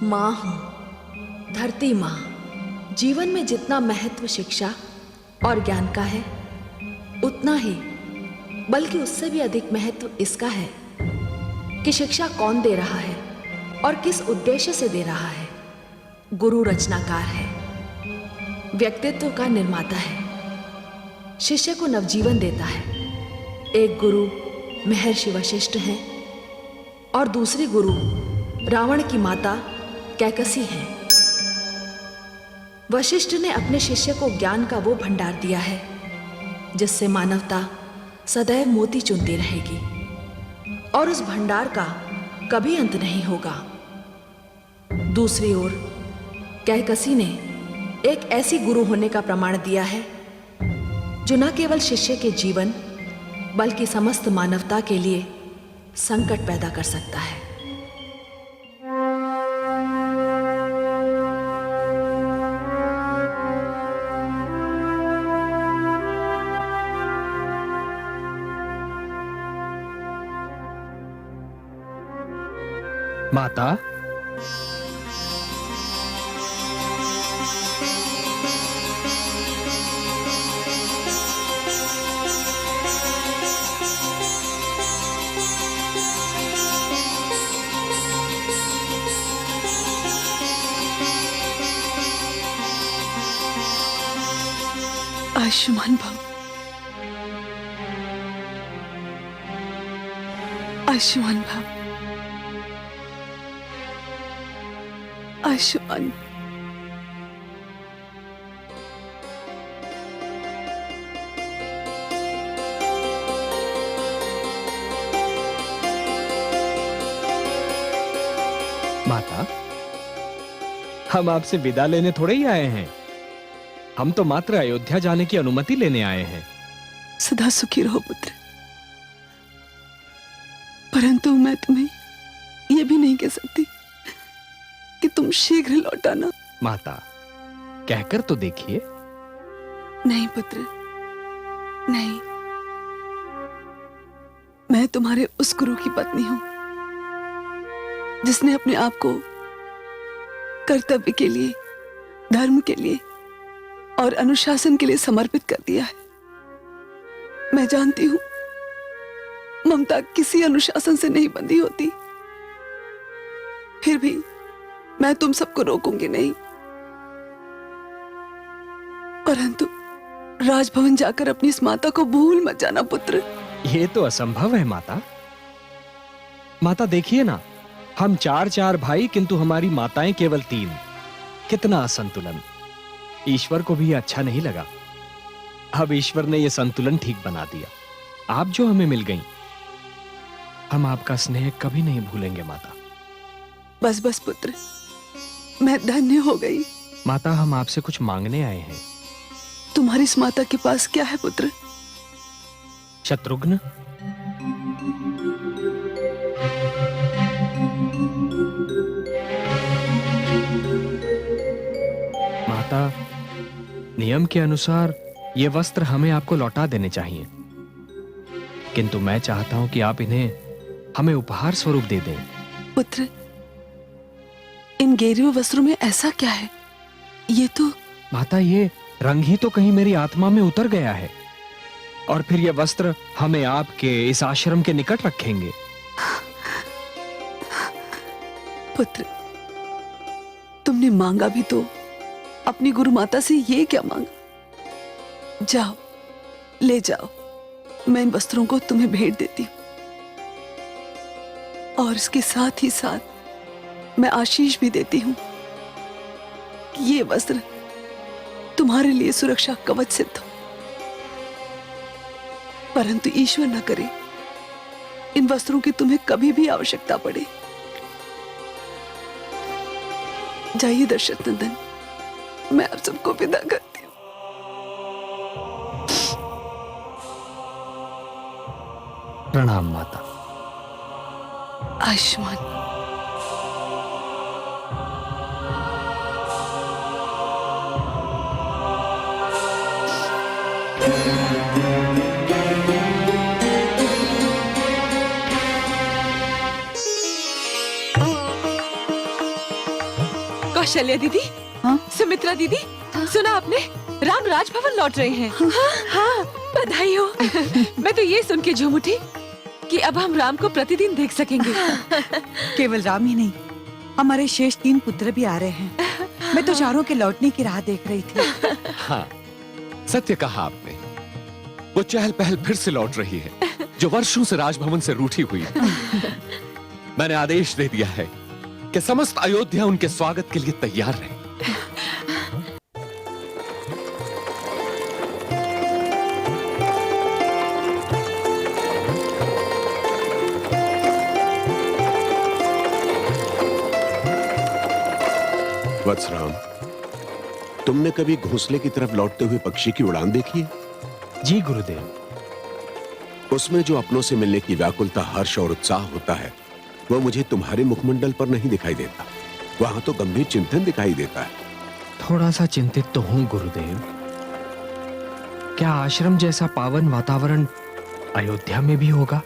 माँ हूँ, धरती माँ। जीवन में जितना महत्व शिक्षा और ज्ञान का है, उतना ही बल्कि उससे भी अधिक महत्व इसका है कि शिक्षा कौन दे रहा है और किस उद्देश्य से दे रहा है। गुरु रचनाकार है, व्यक्तित्व का निर्माता है, शिष्य को नवजीवन देता है। एक गुरु महर्षि वशिष्ठ हैं और दूसरी गुरु रावण की माता कैकसी हैं। वशिष्ठ ने अपने शिष्य को ज्ञान का वो भंडार दिया है जिससे मानवता सदैव मोती चुनती रहेगी और उस भंडार का कभी अंत नहीं होगा। दूसरी ओर कैकसी ने एक ऐसी गुरु होने का प्रमाण दिया है जो न केवल शिष्य के जीवन बल्कि समस्त मानवता के लिए संकट पैदा कर सकता है। माता, आयुष्मान भव, आयुष्मान भव, आयुष्मान। माता, हम आपसे विदा लेने थोड़े ही आए हैं। हम तो मात्र अयोध्या जाने की अनुमति लेने आए हैं। सदा सुखी रहो पुत्र। परंतु मैं तुम्हें यह भी नहीं कह सकती कि तुम शीघ्र लौट आना। माता, कहकर तो देखिए। नहीं पुत्र, नहीं। मैं तुम्हारे उस गुरु की पत्नी हूं जिसने अपने आप को कर्तव्य के लिए, धर्म के लिए और अनुशासन के लिए समर्पित कर दिया है। मैं जानती हूं ममता किसी अनुशासन से नहीं बंधी होती, फिर भी मैं तुम सबको रोकूंगी नहीं। परंतु राजभवन जाकर अपनी इस माता को भूल मत जाना पुत्र। ये तो असंभव है माता। माता देखिए ना, हम चार भाई किंतु हमारी माताएं केवल 3। कितना असंतुलन। ईश्वर को भी ये अच्छा नहीं लगा। अब ईश्वर ने ये संतुलन ठीक बना दिया। आप जो हमें मिल गईं, हम आपका स्नेह कभी नहीं भूलेंगे माता। बस बस पुत्र, मैं धन्य हो गई। माता, हम आपसे कुछ मांगने आए हैं। तुम्हारी इस माता के पास क्या है पुत्र? शत्रुघ्न, माता, नियम के अनुसार ये वस्त्र हमें आपको लौटा देने चाहिए, किंतु मैं चाहता हूं कि आप इन्हें हमें उपहार स्वरूप दे दें। पुत्र, इन गेरुए वस्त्रों में ऐसा क्या है? ये तो माता, ये रंग ही तो कहीं मेरी आत्मा में उतर गया है, और फिर ये वस्त्र हमें आपके इस आश्रम के निकट रखेंगे। पुत्र, तुमने मांगा भी तो अपनी गुरु माता से ये क्या मांगा? जाओ, ले जाओ, मैं इन वस्त्रों को तुम्हें भेंट देती हूं, और इसके साथ ही साथ मैं आशीष भी देती हूं कि ये वस्त्र तुम्हारे लिए सुरक्षा कवच सिद्ध हो। परंतु ईश्वर न करे इन वस्त्रों की तुम्हें कभी भी आवश्यकता पड़े। जाइए दशरथ नंदन, मैं आप सबको विदा करती हूं। प्रणाम माता। आयुष्मान। कौशल्या दीदी, हाँ? सुमित्रा दीदी, सुना आपने? राम राजभवन लौट रहे हैं। हाँ, बधाई हो। मैं तो ये सुन के झूम उठी कि अब हम राम को प्रतिदिन देख सकेंगे। केवल राम ही नहीं, हमारे शेष 3 पुत्र भी आ रहे हैं। मैं तो चारों के लौटने की राह देख रही थी। हाँ, सत्य कहा आपने। वो चहल पहल फिर से लौट रही है, जो वर्षों से राजभवन से रूठी हुई है। मैंने आदेश दे दिया है कि समस्त अयोध्या उनके स्वागत के लिए तैयार रहे। वत्सराम, तुमने कभी घोंसले की तरफ लौटते हुए पक्षी की उड़ान देखी है? जी गुरुदेव। उसमें जो अपनों से मिलने की व्याकुलता, हर्ष और उत्साह होता है, वो मुझे तुम्हारे मुखमंडल पर नहीं दिखाई देता। वहां तो गंभीर चिंतन दिखाई देता है। थोड़ा सा चिंतित तो हूं गुरुदेव। क्या आश्रम जैसा पावन वातावरण अयोध्या में भी होगा?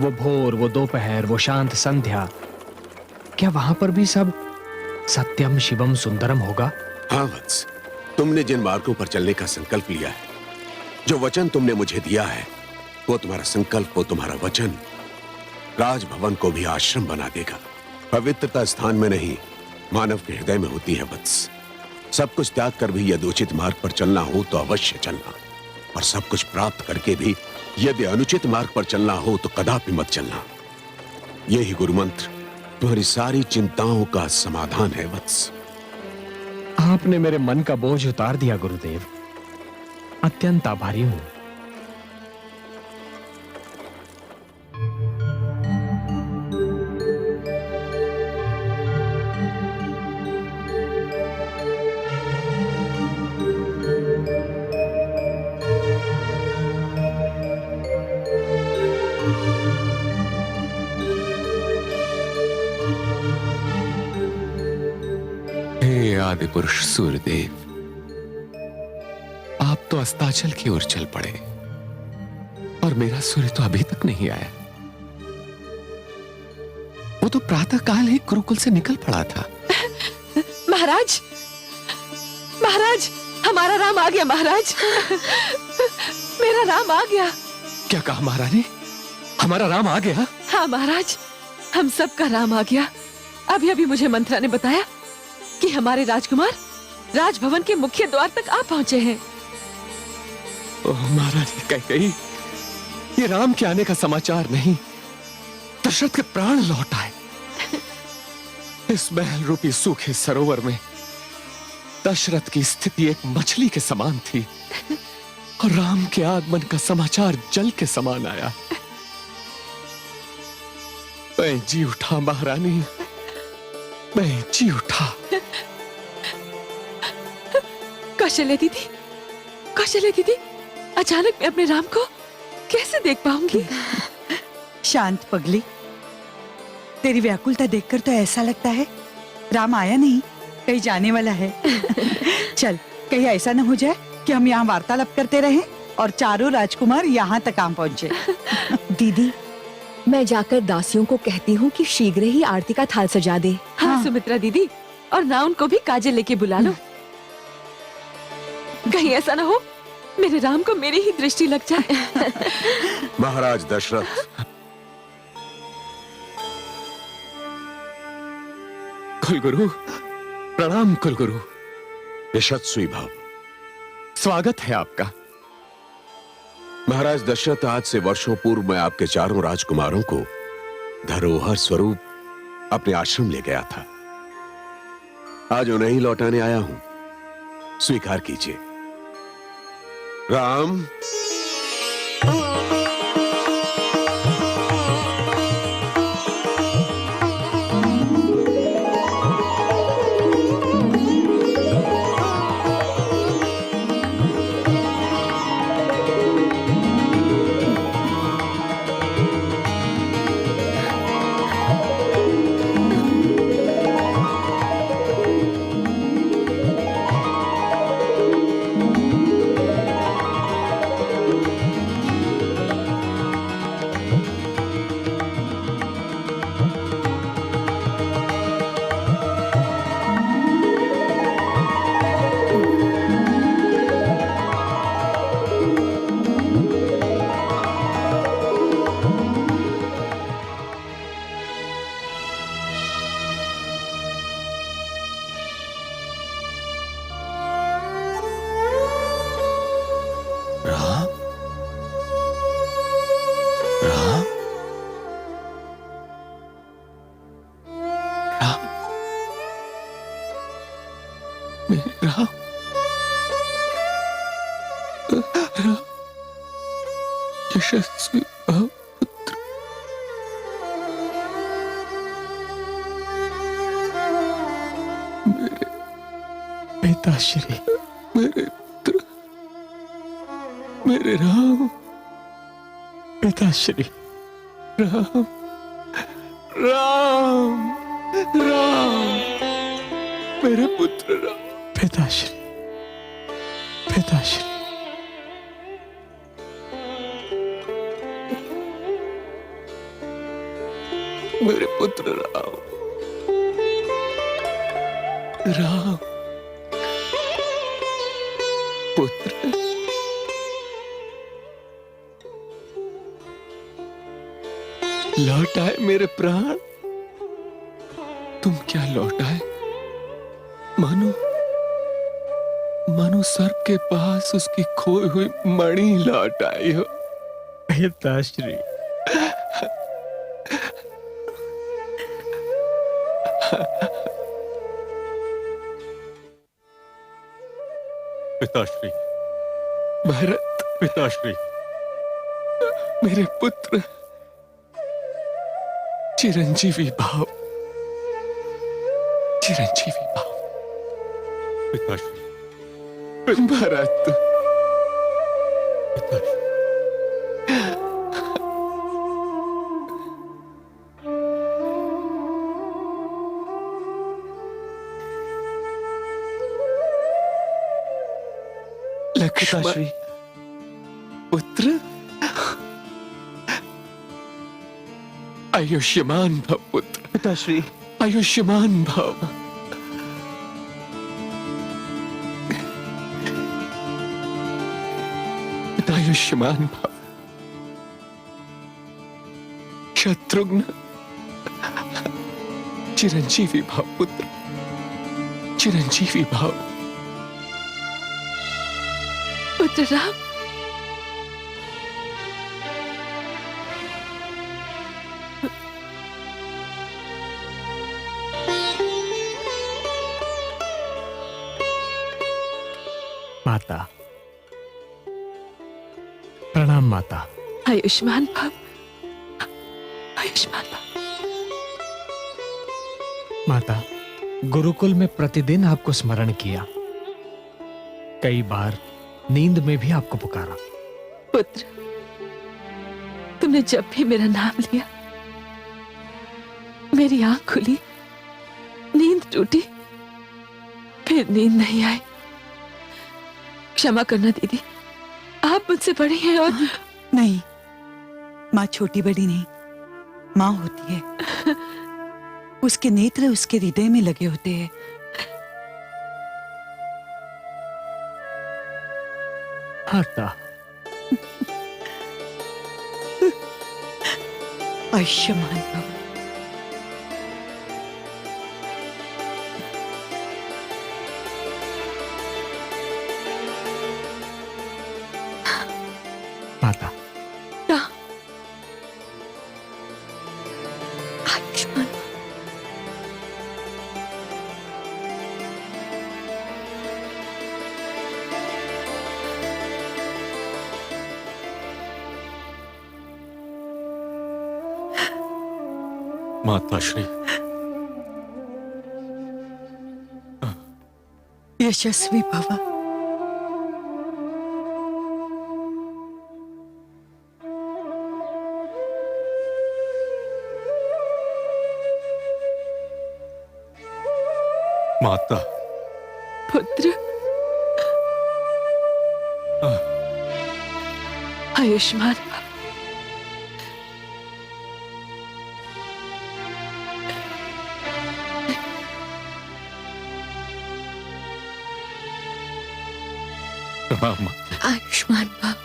वो भोर, वो दोपहर, वो शांत संध्या, क्या वहां पर भी सब सत्यम शिवम सुंदरम होगा? हाँ वत्स, तुमने जिन मार्गों पर चलने का संकल्प लिया है, जो वचन तुमने मुझे दिया है, वो तुम्हारा संकल्प, वो तुम्हारा वचन राजभवन को भी आश्रम बना देगा। पवित्रता स्थान में नहीं, मानव के हृदय में होती है वत्स। सब कुछ त्याग कर भी यदि उचित मार्ग पर चलना हो तो अवश्य चलना, और सब कुछ प्राप्त करके भी यदि अनुचित मार्ग पर चलना हो तो कदापि मत चलना। यही गुरु मंत्र तुम्हारी सारी चिंताओं का समाधान है वत्स। आपने मेरे मन का बोझ उतार दिया गुरुदेव। अत्यंत आभारी हूं। हे आदि पुरुष सूर्यदेव, आप तो अस्ताचल की ओर चल पड़े और मेरा सूर्य तो अभी तक नहीं आया। वो तो प्रातः काल ही गुरुकुल से निकल पड़ा था। महाराज, महाराज, हमारा राम आ गया महाराज। मेरा राम आ गया। क्या कहा महारानी? हमारा राम आ गया? हाँ महाराज, हम सबका राम आ गया। अभी अभी मुझे मंत्रा ने बताया कि हमारे राजकुमार राजभवन के मुख्य द्वार तक आ पहुंचे हैं। ओह महारानी कैकेयी, ये राम के आने का समाचार नहीं, दशरथ के प्राण लौट आए। इस महल रूपी सूखे सरोवर में दशरथ की स्थिति एक मछली के समान थी, और राम के आगमन का समाचार जल के समान आया। मैं जी उठा महारानी, मैं जी उठा। कौशल्या दीदी, कौशल्या दीदी, अचानक मैं अपने राम को कैसे देख पाऊंगी? शांत पगली, तेरी व्याकुलता देखकर तो ऐसा लगता है राम आया नहीं, कहीं जाने वाला है। चल, कहीं ऐसा न हो जाए कि हम यहाँ वार्तालाप करते रहें और चारों राजकुमार यहाँ तक आ पहुंचे। दीदी, मैं जाकर दासियों को कहती हूँ कि शीघ्र ही आरती का थाल सजा दे। हाँ सुमित्रा दीदी, और ना उनको भी काजल लेके बुला लो। कहीं ऐसा ना हो मेरे राम को मेरी ही दृष्टि लग जाए। महाराज दशरथ, कुलगुरु प्रणाम। कुलगुरु यशस्वी भव। स्वागत है आपका। महाराज दशरथ, आज से वर्षों पूर्व मैं आपके चारों राजकुमारों को धरोहर स्वरूप अपने आश्रम ले गया था। आज उन्हें ही लौटाने आया हूं, स्वीकार कीजिए। राम, यशस्वी भव पुत्र। मेरे पिताश्री, मेरे पुत्र, मेरे राम, पिताश्री, राम, राम, राम, मेरे पुत्र राम। पिताश्री, पिताश्री, मेरे पुत्र राम, राम, पुत्र, लौट आए मेरे प्राण। तुम क्या लौट आए? मानो मानो सर्प के पास उसकी खोई हुई मणि लौट आई हो। पिताश्री, पिताश्री, भरत, पिताश्री, मेरे पुत्र, चिरंजीवी भाव, चिरंजीवी भाव। पिताश्री, भरत, पिताश्री, लक्ष्मण, पिताश्री, पुत्र, आयुष्मान भव पुत्र, पिताश्री, आयुष्मान भव। आयुष्मान भव। शत्रुघ्न, चिरंजीवी भव पुत्र, चिरंजीवी भव। पुत्र राम, माता, प्रणाम माता। आयुष्मान भव, आयुष्मान भव। माता, गुरुकुल में प्रतिदिन आपको स्मरण किया, कई बार नींद में भी आपको पुकारा। पुत्र, तुमने जब भी मेरा नाम लिया, मेरी आंख खुली, नींद टूटी, फिर नींद नहीं आई। क्षमा करना दीदी, आप मुझसे बड़ी हैं और नहीं, माँ छोटी बड़ी नहीं, माँ होती है। उसके नेत्र उसके हृदय में लगे होते हैं। माता, आयुष्मान भव। माता, आयुष्मान भव। माताश्री, यशस्वी भव। माता, पुत्र, आयुष्मान भव। प्रणाम। आयुष्मान भव।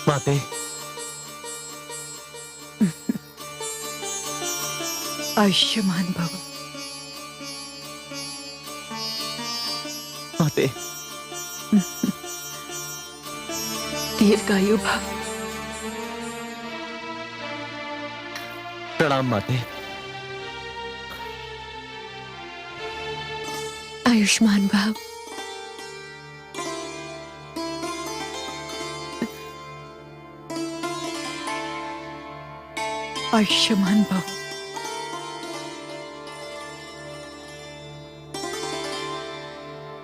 माते, आयुष्मान भव। माते, दीर्घायु भव। प्रणाम माते। आयुष्मान भव। आयुष्मान भव।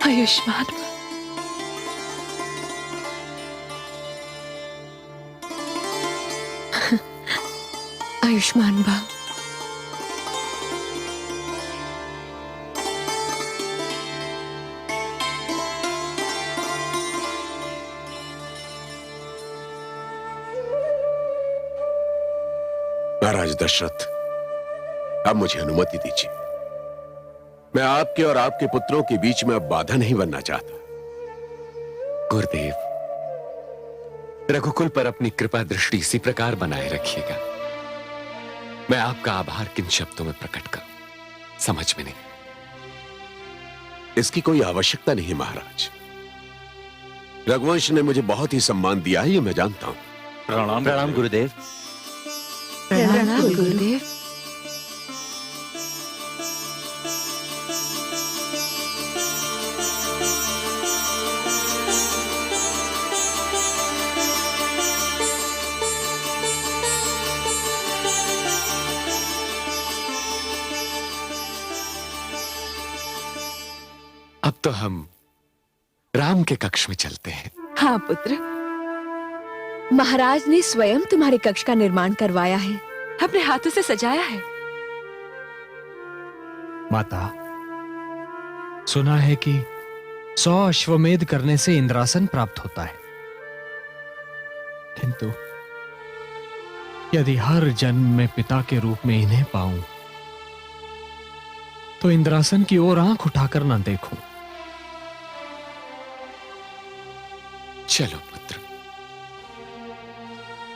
आयुष्मान भव। आयुष्मान भव। महाराज दशरथ, अब मुझे अनुमति दीजिए। मैं आपके और आपके पुत्रों के बीच में अब बाधा नहीं बनना चाहता। गुरुदेव, रघुकुल पर अपनी कृपा दृष्टि इसी प्रकार बनाए रखिएगा। मैं आपका आभार किन शब्दों में प्रकट करूं, समझ में नहीं। इसकी कोई आवश्यकता नहीं महाराज। रघुवंश ने मुझे बहुत ही सम्मान दिया है, ये मैं जानता हूं। प्रणाम गुरुदेव। प्रणाम गुरुदेव। अब तो हम राम के कक्ष में चलते हैं। हाँ पुत्र, महाराज ने स्वयं तुम्हारे कक्ष का निर्माण करवाया है। अपने हाथों से सजाया है। माता, सुना है कि 100 अश्वमेध करने से इंद्रासन प्राप्त होता है, किंतु यदि हर जन्म में पिता के रूप में इन्हें पाऊं तो इंद्रासन की ओर आंख उठाकर ना देखूं। चलो पुत्र,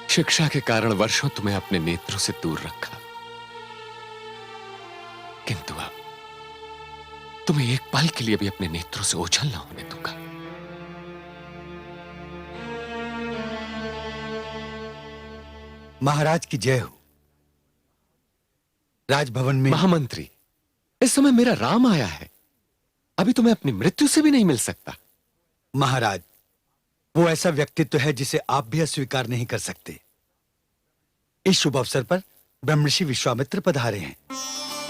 शिक्षा के कारण वर्षों तुम्हें अपने नेत्रों से दूर रखा, किंतु अब तुम्हें एक पल के लिए भी अपने नेत्रों से ओझल ना होने दूंगा। महाराज की जय हो। राजभवन में महामंत्री, इस समय मेरा राम आया है, अभी तुम्हें अपनी मृत्यु से भी नहीं मिल सकता। महाराज, वो ऐसा व्यक्तित्व है जिसे आप भी अस्वीकार नहीं कर सकते। इस शुभ अवसर पर ब्रह्मर्षि विश्वामित्र पधारे हैं।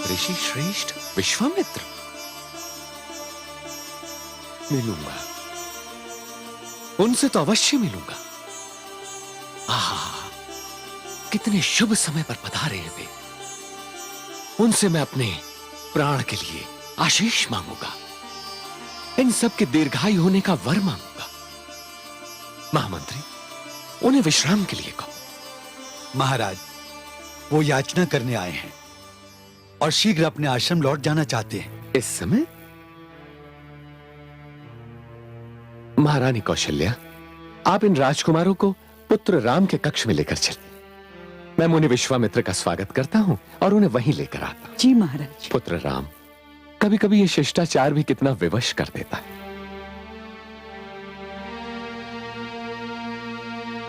ऋषि श्रेष्ठ विश्वामित्र, मिलूंगा, उनसे तो अवश्य मिलूंगा। आहा, कितने शुभ समय पर पधारे हैं वे। उनसे मैं अपने प्राण के लिए आशीष मांगूंगा, इन सब के दीर्घायु होने का वर मांगूंगा। महामंत्री, उन्हें विश्राम के लिए कहो। महाराज, वो याचना करने आए हैं और शीघ्र अपने आश्रम लौट जाना चाहते हैं। इस समय? महारानी कौशल्या, आप इन राजकुमारों को पुत्र राम के कक्ष में लेकर चलिए। मैं मुनि विश्वामित्र का स्वागत करता हूं और उन्हें वहीं लेकर आता हूं। जी महाराज। पुत्र राम, कभी कभी ये शिष्टाचार भी कितना विवश कर देता है।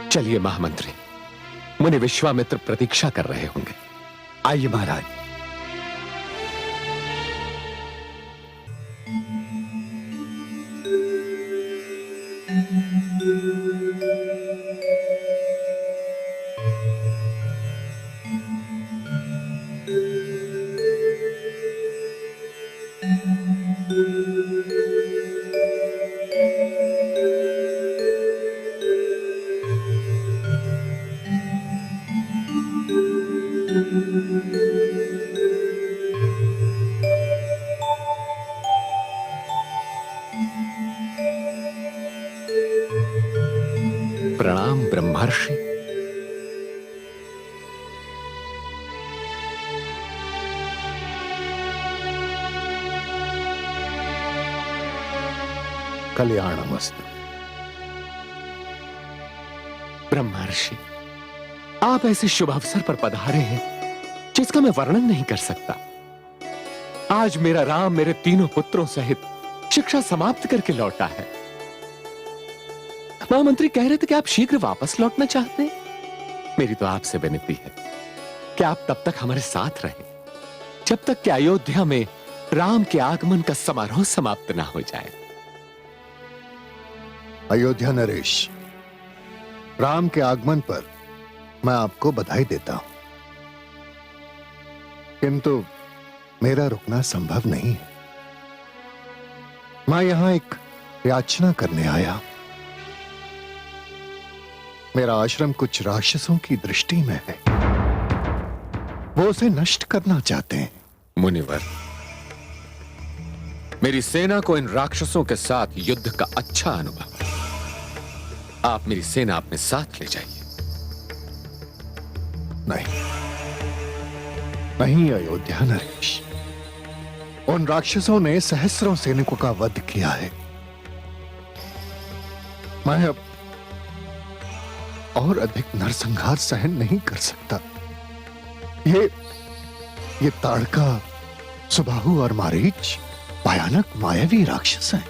चलिए महामंत्री, मुनि विश्वामित्र प्रतीक्षा कर रहे होंगे। आइए महाराज। प्रणाम ब्रह्मर्षि। कल्याणमस्तु। ब्रह्मर्षि, आप ऐसे शुभ अवसर पर पधारे हैं जिसका मैं वर्णन नहीं कर सकता। आज मेरा राम मेरे तीनों पुत्रों सहित शिक्षा समाप्त करके लौटा है। महामंत्री कह रहे थे कि आप शीघ्र वापस लौटना चाहते हैं। मेरी तो आपसे विनती है कि आप तब तक हमारे साथ रहें, जब तक कि अयोध्या में राम के आगमन का समारोह समाप्त ना हो जाए। अयोध्या नरेश, राम के आगमन पर मैं आपको बधाई देता हूं, किंतु मेरा रुकना संभव नहीं है। मैं यहां एक याचना करने आया। मेरा आश्रम कुछ राक्षसों की दृष्टि में है, वो उसे नष्ट करना चाहते हैं। मुनिवर, मेरी सेना को इन राक्षसों के साथ युद्ध का अच्छा अनुभव है। आप मेरी सेना अपने साथ ले जाइए। नहीं नहीं अयोध्या नरेश, उन राक्षसों ने सहस्रों सैनिकों का वध किया है। मैं अब और अधिक नरसंहार सहन नहीं कर सकता। ये ताड़का, सुबाहु और मारीच भयानक मायावी राक्षस हैं।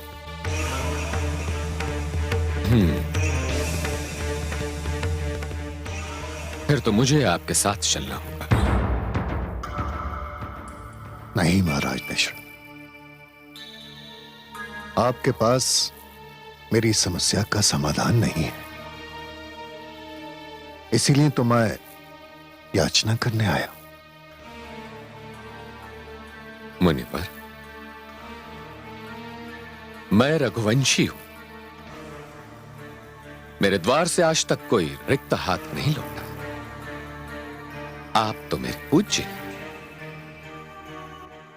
फिर तो मुझे आपके साथ चलना होगा। नहीं महाराज दशरथ, आपके पास मेरी समस्या का समाधान नहीं है, इसीलिए तो मैं याचना करने आया। मुनिवर, मैं रघुवंशी हूं। मेरे द्वार से आज तक कोई रिक्त हाथ नहीं लौटा। आप तो मेरे पूज्य हैं।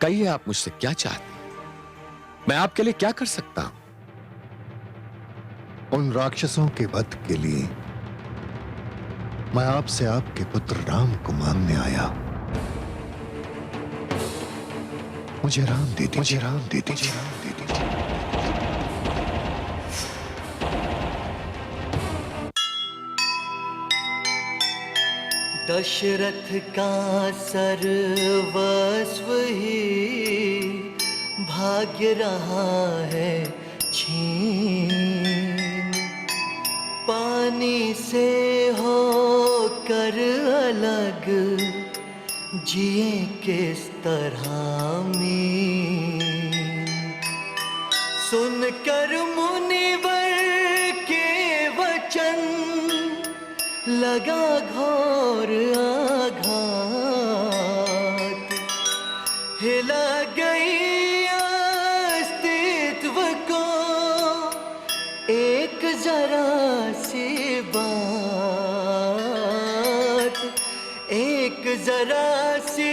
कहिए, आप मुझसे क्या चाहते हैं? मैं आपके लिए क्या कर सकता हूं? उन राक्षसों के वध के लिए मैं आपसे आपके पुत्र राम को मांगने आया। मुझे राम दे दीजिए, मुझे राम दे दीजिए, राम दे दीजिए। दशरथ का सर्वस्व ही भाग्य रहा है छीन। पानी से होकर अलग जिए किस तरह में। सुनकर मुनिवर के वचन लगा घोर आघात। हिला गई अस्तित्व को एक जरा सी बात, एक जरा सी